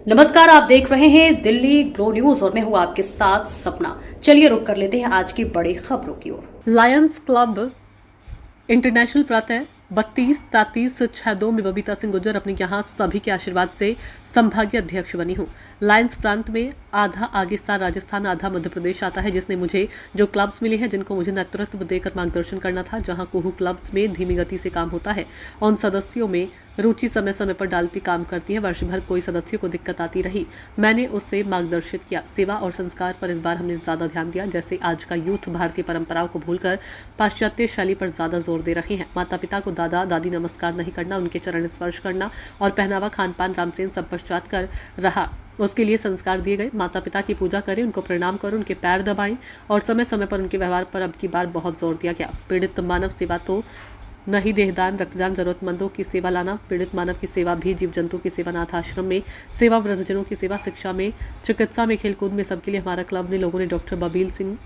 नमस्कार, आप देख रहे हैं दिल्ली ग्लो न्यूज और मैं हूं आपके साथ सपना। चलिए रुक कर लेते हैं आज की बड़ी खबरों की ओर। लायंस क्लब इंटरनेशनल प्रातः 32-33-62 में बबीता सिंह गुर्जर अपने यहाँ सभी के आशीर्वाद से संभागीय अध्यक्ष बनी हूँ। लायंस प्रांत में आधा आगिस्तान राजस्थान आधा मध्य प्रदेश आता है, जिसने मुझे जो क्लब्स मिले हैं जिनको मुझे नेतृत्व देकर मार्गदर्शन करना था, जहां कुहू क्लब्स में धीमी गति से काम होता है और उन सदस्यों में रुचि समय समय पर डालती काम करती है। वर्ष भर कोई सदस्यों को दिक्कत आती रही, मैंने उससे मार्गदर्शित किया। सेवा और संस्कार पर इस बार हमने ज्यादा ध्यान दिया। जैसे आज का यूथ भारतीय परंपराओं को भूलकर पाश्चात्य शैली पर ज्यादा जोर दे रहे हैं। माता पिता को दादा दादी नमस्कार नहीं करना, उनके चरण स्पर्श करना और पहनावा खान पान रामसेन सब पश्चात कर रहा, उसके लिए संस्कार दिए गए। माता पिता की पूजा करें, उनको प्रणाम करें, उनके पैर दबाएं और समय समय पर उनके व्यवहार पर अब की बार बहुत जोर दिया गया। पीड़ित मानव सेवा तो नहीं, देहदान रक्तदान, जरूरतमंदों की सेवा लाना, पीड़ित मानव की सेवा भी, जीव जंतु की सेवा, अनाथ आश्रम में सेवा, वृद्धजनों की सेवा, शिक्षा में, चिकित्सा में, खेलकूद में, सबके लिए हमारा क्लब ने लोगों ने डॉक्टर बबील सिंह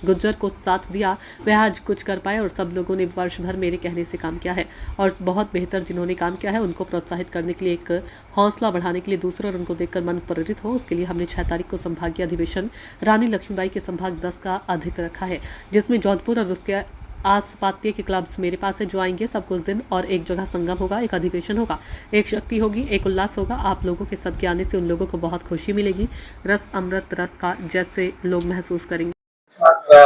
गुर्जर को साथ दिया। वह आज कुछ कर पाए और सब लोगों ने वर्ष भर मेरे कहने से काम किया है और बहुत बेहतर जिन्होंने काम किया है उनको प्रोत्साहित करने के लिए, एक हौसला बढ़ाने के लिए, दूसरों और उनको देखकर मन प्रेरित हो, उसके लिए हमने 6 तारीख को संभागीय अधिवेशन रानी लक्ष्मीबाई के संभाग 10 का अधिक रखा है, जिसमें जोधपुर और उसके आसपात्य के क्लब्स मेरे पास है जो आएंगे। सब कुछ दिन और एक जगह संगम होगा, एक अधिवेशन होगा, एक शक्ति होगी, एक उल्लास होगा। आप लोगों के सबके आने से उन लोगों को बहुत खुशी मिलेगी। रस अमृत रस का जैसे लोग महसूस करेंगे। आपका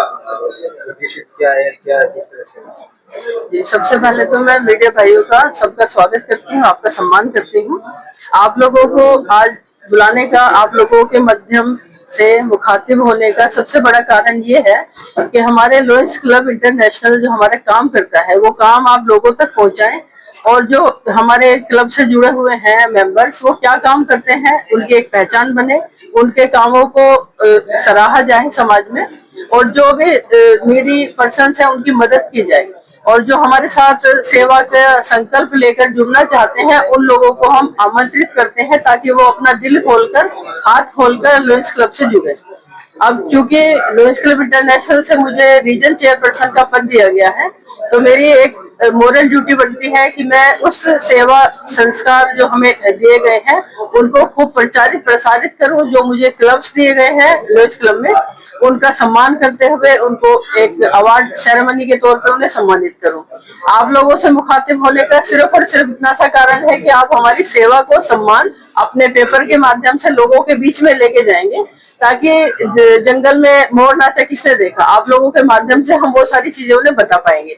उद्देश्य क्या है, क्या किस तरह से? जी, सबसे पहले तो मैं मीडिया भाइयों का सबका स्वागत करती हूँ, आपका सम्मान करती हूँ। आप लोगों को आज बुलाने का, आप लोगों के माध्यम से मुखातिब होने का सबसे बड़ा कारण ये है कि हमारे लायंस क्लब इंटरनेशनल जो हमारा काम करता है वो काम आप लोगों तक पहुँचाएं और जो हमारे क्लब से जुड़े हुए हैं मेंबर्स वो क्या काम करते हैं उनकी एक पहचान बने, उनके कामों को सराहा जाए समाज में और जो भी नीडी पर्सन है उनकी मदद की जाए। और जो हमारे साथ सेवा का संकल्प लेकर जुड़ना चाहते हैं उन लोगों को हम आमंत्रित करते हैं ताकि वो अपना दिल खोलकर, हाथ खोलकर लायंस क्लब से जुड़े। अब चूंकि लायंस क्लब इंटरनेशनल से मुझे रीजन चेयरपर्सन का पद दिया गया है तो मेरी एक मोरल ड्यूटी बनती है कि मैं उस सेवा संस्कार जो हमें दिए गए हैं उनको खूब प्रचारित प्रसारित करूं। जो मुझे क्लब्स दिए गए हैं लायंस क्लब में उनका सम्मान करते हुए उनको एक अवार्ड सेरेमनी के तौर पे उन्हें सम्मानित करूं। आप लोगों से मुखातिब होने का सिर्फ और सिर्फ इतना सा कारण है कि आप हमारी सेवा को सम्मान अपने पेपर के माध्यम से लोगों के बीच में लेके जाएंगे ताकि जंगल में मोर नाचा किसने देखा, आप लोगों के माध्यम से हम वो सारी चीजें उन्हें बता पाएंगे।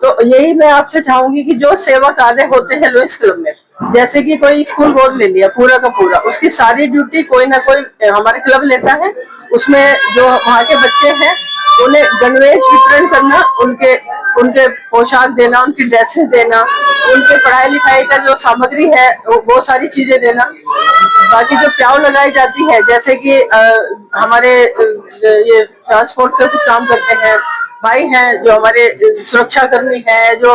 तो यही मैं आपसे चाहूंगी कि जो सेवा कार्य होते हैं लायंस क्लब में, जैसे कि कोई स्कूल गोद ले लिया पूरा का पूरा, उसकी सारी ड्यूटी कोई ना कोई हमारे क्लब लेता है। उसमें जो वहाँ के बच्चे हैं उन्हें गणवेश वितरण करना, उनके पोशाक देना, उनकी ड्रेसेस देना, उनके पढ़ाई लिखाई का जो सामग्री है वो सारी चीजें देना। बाकी जो प्याव लगाई जाती है, जैसे कि हमारे ये ट्रांसपोर्ट के कुछ काम करते हैं भाई हैं, जो हमारे सुरक्षा कर्मी हैं, जो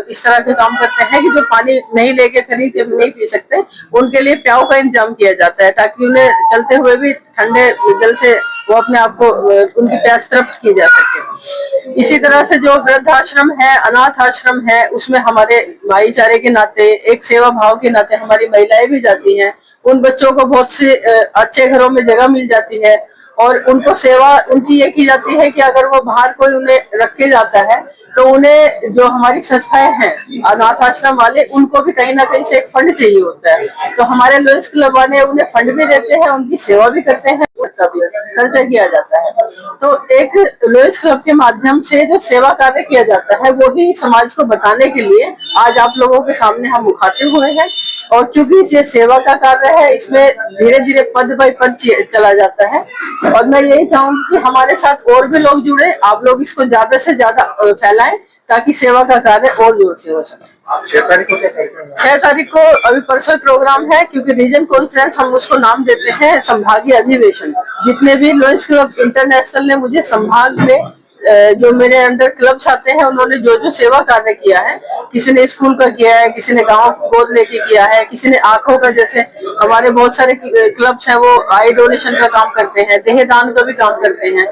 इस तरह के काम करते हैं कि जो पानी नहीं लेके खरीद के नहीं पी सकते, उनके लिए प्याव का इंतजाम किया जाता है ताकि उन्हें चलते हुए भी ठंडे जल से वो अपने आप को, उनकी प्यास तृप्त की जा सके। इसी तरह से जो वृद्धाश्रम है, अनाथ आश्रम है, उसमें हमारे भाईचारे के नाते, एक सेवा भाव के नाते हमारी महिलाएं भी जाती हैं। उन बच्चों को बहुत से अच्छे घरों में जगह मिल जाती है और उनको सेवा उनकी ये की जाती है कि अगर वो बाहर कोई उन्हें रख के जाता है तो उन्हें जो हमारी संस्थाएं हैं अनाथ आश्रम वाले, उनको भी कहीं ना कहीं से एक फंड चाहिए होता है। तो हमारे लायंस क्लब वाले उन्हें फंड भी देते हैं, उनकी सेवा भी करते हैं, उसका भी खर्चा किया जाता है। तो एक लायंस क्लब के माध्यम से जो सेवा कार्य किया जाता है वो ही समाज को बताने के लिए आज आप लोगों के सामने हम मुखातिब हुए हैं। और क्योंकि ये सेवा का कार्य है, इसमें धीरे धीरे पद बाई पद चला जाता है और मैं यही चाहूंगी कि हमारे साथ और भी लोग जुड़े, आप लोग इसको ज्यादा से ज्यादा फैलाएं ताकि सेवा का कार्य और जोर से हो सके। 6 तारीख को क्या कार्यक्रम है? 6 तारीख को अभी पर्सनल प्रोग्राम है, क्योंकि रीजन कॉन्फ्रेंस हम उसको नाम देते हैं संभागीय अधिवेशन। जितने भी लायंस क्लब इंटरनेशनल ने मुझे संभाग में जो मेरे अंडर क्लब्स आते हैं उन्होंने जो जो सेवा कार्य किया है, किसी ने स्कूल का किया है, किसी ने गांव गोद लेके किया है, किसी ने आंखों का, जैसे हमारे बहुत सारे क्लब्स हैं वो आई डोनेशन का काम करते हैं, देह दान का भी काम करते हैं,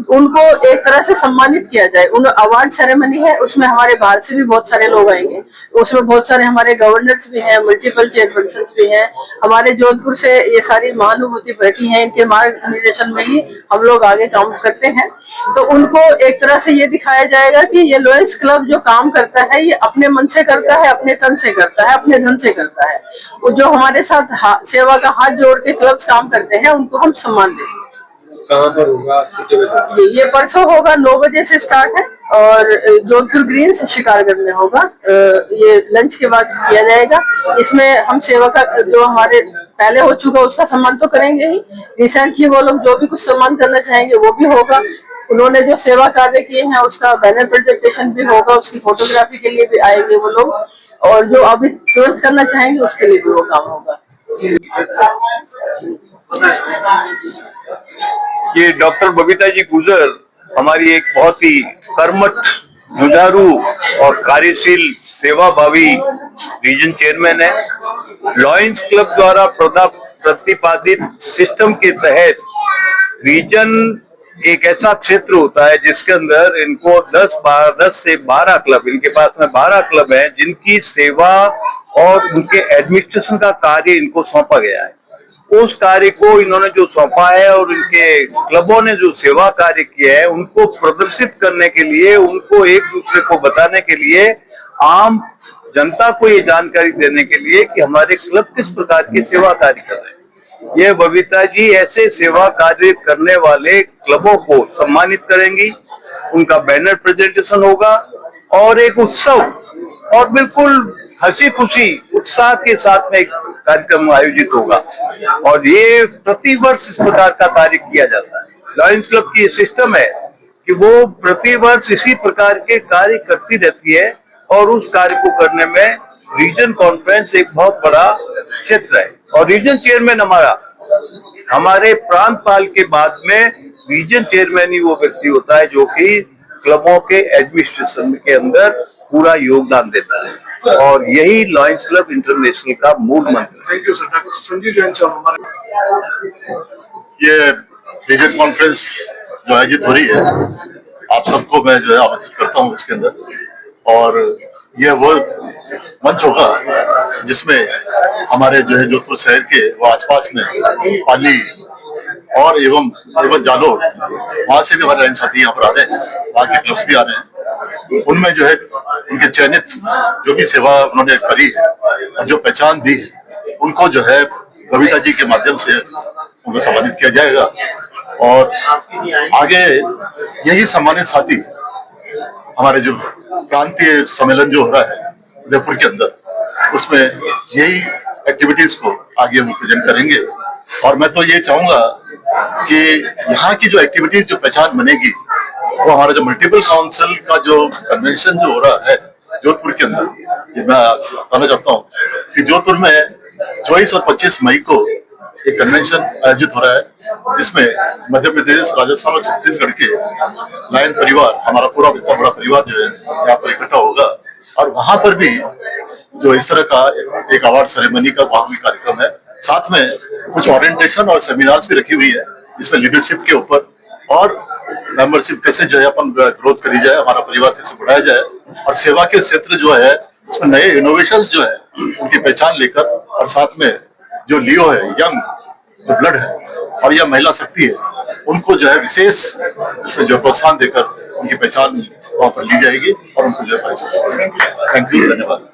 उनको एक तरह से सम्मानित किया जाए। उन अवार्ड सेरेमनी है, उसमें हमारे बाहर से भी बहुत सारे लोग आएंगे, उसमें बहुत सारे हमारे गवर्नर्स भी हैं, मल्टीपल चेयरपर्सन भी हैं, हमारे जोधपुर से ये सारी महानुभूति बैठी हैं, इनके मार्गदर्शन में ही हम लोग आगे काम करते हैं। तो उनको एक तरह से ये दिखाया जाएगा कि ये लॉयंस क्लब जो काम करता है ये अपने मन से करता है, अपने तन से करता है, अपने धन से करता है। वो जो हमारे साथ सेवा का हाथ जोड़ के क्लब्स काम करते हैं उनको हम सम्मान दें। कहाँ पर होगा, कितने बजे? ये परसों होगा, 9 बजे से स्टार्ट है और जोधपुर ग्रीन शिकारगढ़ में होगा। ये लंच के बाद किया जाएगा। इसमें हम सेवा का जो हमारे पहले हो चुका उसका सम्मान तो करेंगे ही, रिसेंटली वो लोग जो भी कुछ सम्मान करना चाहेंगे वो भी होगा। उन्होंने जो सेवा कार्य किए हैं उसका बैनर प्रेजेंटेशन भी होगा, उसकी फोटोग्राफी के लिए भी आएंगे वो लोग, और जो अभी तुरंत करना चाहेंगे उसके लिए भी वो काम होगा। ये डॉक्टर बबीता जी गुजर हमारी एक बहुत ही कर्मठ, जुझारू और कार्यशील सेवाभावी रीजन चेयरमैन है। लॉयंस क्लब द्वारा प्रतिपादित सिस्टम के तहत रीजन एक ऐसा क्षेत्र होता है जिसके अंदर इनको 10 से 12 क्लब, इनके पास में 12 क्लब हैं जिनकी सेवा और उनके एडमिनिस्ट्रेशन का कार्य इनको सौंपा गया है। उस कार्य को इन्होंने जो सौंपा है और इनके क्लबों ने जो सेवा कार्य किया है उनको प्रदर्शित करने के लिए, उनको एक दूसरे को बताने के लिए, आम जनता को ये जानकारी देने के लिए कि हमारे क्लब किस प्रकार के सेवा कार्य कर रहे हैं। ये बबीता जी ऐसे सेवा कार्य करने वाले क्लबों को सम्मानित करेंगी, उनका बैनर प्रेजेंटेशन होगा और एक उत्सव और बिल्कुल हंसी खुशी उत्साह के साथ में एक कार्यक्रम आयोजित होगा। और ये प्रतिवर्ष इस प्रकार का कार्य किया जाता है। लॉयंस क्लब की सिस्टम है कि वो प्रतिवर्ष इसी प्रकार के कार्य करती रहती है और उस कार्य को करने में रीजन कॉन्फ्रेंस एक बहुत बड़ा क्षेत्र है। और रीजन चेयरमैन हमारे प्रांतपाल के बाद में रीजन चेयरमैन ही वो व्यक्ति होता है जो कि क्लबों के एडमिनिस्ट्रेशन के अंदर पूरा योगदान देता है, और यही लॉयंस क्लब इंटरनेशनल का मूल मंत्र है। Thank you sir. Doctor Sanjeev Jain साहब हमारे ये रीजन कॉन्फ्रेंस जो आयोजित हो रही है, आप सबको मैं जो है आमंत्रित करता हूँ इसके अंदर, और ये वो मंच होगा जिसमें हमारे जो है जोधपुर शहर के वो आसपास में पाली और एवं जालोर, वहां से भी हमारे लाइन साथी यहाँ पर आ रहे हैं, वहाँ के क्लब्स भी आ रहे हैं। उनमें जो है उनके चयनित जो भी सेवा उन्होंने करी है और जो पहचान दी है उनको जो है बबीता जी के माध्यम से उनको सम्मानित किया जाएगा। और आगे यही सम्मानित साथी हमारे जो प्रांतीय सम्मेलन जो हो रहा है उदयपुर के अंदर, उसमें यही एक्टिविटीज को आगे वो प्रेजेंट करेंगे। और मैं तो ये चाहूंगा कि यहाँ की जो एक्टिविटीज जो पहचान बनेगी वो हमारा जो मल्टीपल काउंसिल का जो कन्वेंशन जो हो रहा है जोधपुर के अंदर, ये मैं बताना चाहता हूँ कि जोधपुर में 24 और 25 मई को एक कन्वेंशन आयोजित हो रहा है जिसमें मध्य प्रदेश, राजस्थान और छत्तीसगढ़ के लायन परिवार, हमारा पूरा इतना बड़ा परिवार जो है यहाँ पर इकट्ठा होगा। और वहां पर भी जो इस तरह का एक अवार्ड सेरेमनी का वहां भी कार्यक्रम है, साथ में कुछ ओरिएंटेशन और सेमिनार्स भी रखी हुई है जिसमें लीडरशिप के ऊपर और मेंबरशिप कैसे जो है अपन ग्रोथ करी जाए, हमारा परिवार कैसे बढ़ाया जाए, और सेवा के क्षेत्र जो है उसमें नए इनोवेशंस जो है उनकी पहचान लेकर, और साथ में जो लियो है, यंग जो ब्लड है और यह महिला शक्ति है, उनको जो है विशेष इसमें जो प्रोत्साहन देकर उनकी पहचान वहां पर ली जाएगी और उनको जो है। थैंक यू, धन्यवाद।